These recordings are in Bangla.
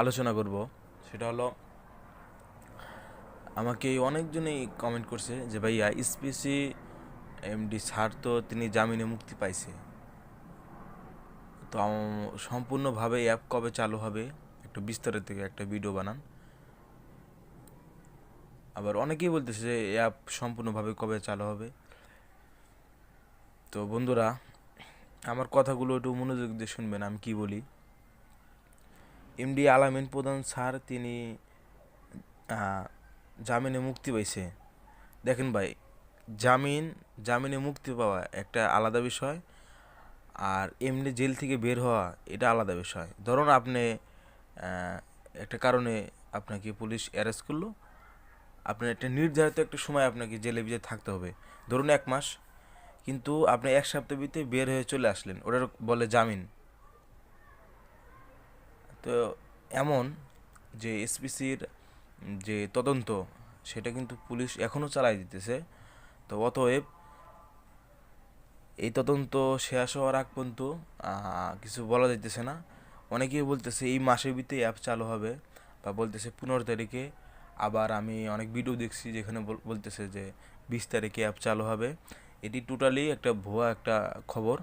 আলোচনা করব সেটা হলো, আমাকে অনেকজনেই কমেন্ট করছে যে ভাইয়া এসপিসি এমডি স্যার তো তিনি জামিনে মুক্তি পাইছে, তো সম্পূর্ণভাবে অ্যাপ কবে চালু হবে একটু বিস্তারিত থেকে একটা ভিডিও বানান। আবার অনেকেই বলতেছে যে অ্যাপ সম্পূর্ণভাবে কবে চালু হবে। তো বন্ধুরা, আমার কথাগুলো একটু মনোযোগ দিয়ে শুনবেন আমি কি বলি। এমডি আলামিন প্রধান স্যার তিনি জামিনে মুক্তি পাইছে। দেখেন ভাই, জামিনে মুক্তি পাওয়া একটা আলাদা বিষয়, আর এমনি জেল থেকে বের হওয়া এটা আলাদা বিষয়। ধরুন আপনি একটা কারণে আপনাকে পুলিশ অ্যারেস্ট করলো, আপনার একটা নির্ধারিত একটা সময় আপনাকে জেলে ভিতরে থাকতে হবে, ধরুন 1 মাস, কিন্তু আপনি 1 সপ্তাহ ভিতরে বের হয়ে চলে আসলেন, ওটার বলে জামিন। তো এমন যে এসপিসির যে তদন্ত সেটা কিন্তু পুলিশ এখনও চালাই দিতেছে। তো অতএব এই তদন্ত শেষ হওয়ার আগ পর্যন্ত কিছু বলা যাইতেছে না। অনেকেই বলতেছে এই মাসের ভিতরে অ্যাপ চালু হবে, বা বলতেছে 15 তারিখে। আবার আমি অনেক ভিডিও দেখছি যেখানে বলতেছে যে 20 তারিখে অ্যাপ চালু হবে। এটি টোটালি একটা ভুয়া একটা খবর।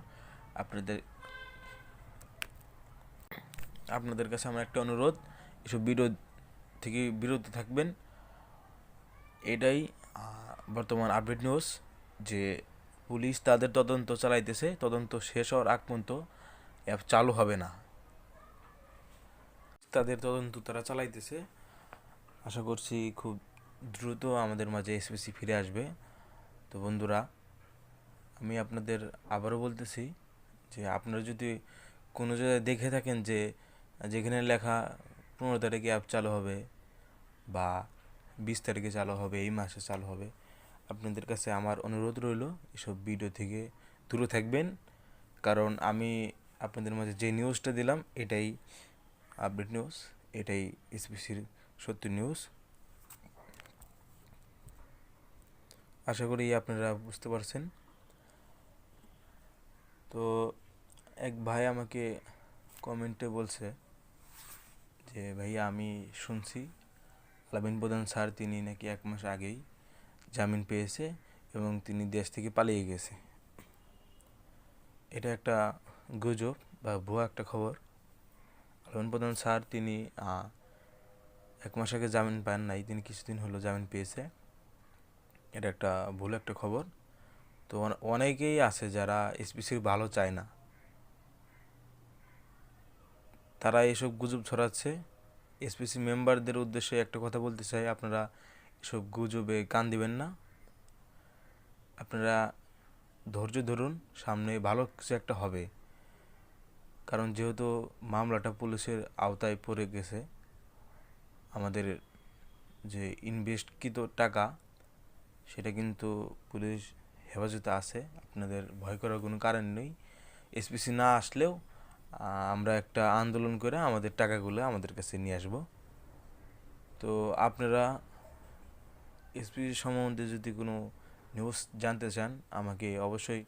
আপনাদের আপনাদের কাছে আমার একটা অনুরোধ, এসব ভিডিও থেকে বিরত থাকবেন। এটাই বর্তমান আপডেট নিউজ, যে পুলিশ তাদের তদন্ত চালাইতেছে, তদন্ত শেষ হওয়ার আগ পর্যন্ত অ্যাপ চালু হবে না। তাদের তদন্ত তারা চালাইতেছে, আশা করছি খুব দ্রুত আমাদের মাঝে এসপিসি ফিরে আসবে। তো বন্ধুরা, আমি আপনাদের আবারও বলতেছি যে আপনারা যদি কোনো জায়গায় দেখে থাকেন যে যেখানে লেখা 15 তারিখে অ্যাপ চালু হবে বা 20 তারিখে চালু হবে, এই মাসে চালু হবে, আপনাদের কাছে আমার অনুরোধ রইল এসব ভিডিও থেকে দূরে থাকবেন। কারণ আমি আপনাদের মাঝে যে নিউজটা দিলাম এটাই আপডেট নিউজ, এটাই এসপিসির সত্য নিউজ। আশা করি আপনারা বুঝতে পারছেন। তো এক ভাই আমাকে কমেন্টে বলছে যে ভাইয়া আমি শুনছি আলামিন প্রধান স্যার তিনি নাকি 1 মাস আগেই জামিন পেয়েছে এবং তিনি দেশ থেকে পালিয়ে গেছে। এটা একটা গুজব বা ভুয়া একটা খবর। আলামিন প্রধান স্যার তিনি 1 মাস আগে জামিন পান নাই, তিনি কিছুদিন হলো জামিন পেয়েছে। এটা একটা ভুল একটা খবর। তো অনেকেই আছে যারা এসপিসির ভালো চায় না, তারা এসব গুজব ছড়াচ্ছে। এসপিসি মেম্বারদের উদ্দেশ্যে একটা কথা বলতে চাই, আপনারা এসব গুজবে কান দিবেন না। আপনারা ধৈর্য ধরুন, সামনে ভালো কিছু একটা হবে। কারণ যেহেতু মামলাটা পুলিশের আওতায় পড়ে গেছে, আমাদের যে ইনভেস্টকৃত টাকা সেটা কিন্তু পুলিশ হেফাজতে আছে, আপনাদের ভয় করার কোনো কারণ নেই। এসপিসি না আসলেও আমরা একটা আন্দোলন করে আমাদের টাকাগুলো আমাদের কাছে নিয়ে আসব। তো আপনারা এসপিসি সম্বন্ধে যদি কোনো নিউজ জানতে চান আমাকে অবশ্যই